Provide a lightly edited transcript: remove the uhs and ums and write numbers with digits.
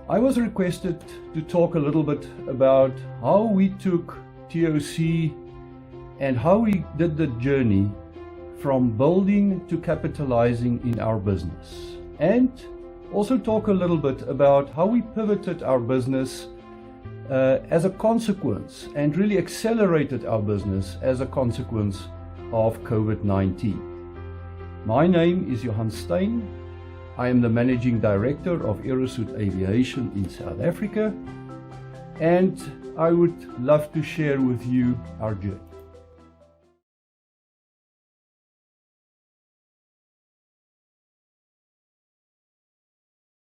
I was requested to talk a little bit about how we took TOC and how we did the journey from building to capitalizing in our business, and also talk a little bit about how we pivoted our business as a consequence and really accelerated our business as a consequence of COVID-19. My name is Johan Steyn. I am the Managing Director of Aerosud Aviation in South Africa, and I would love to share with you our journey.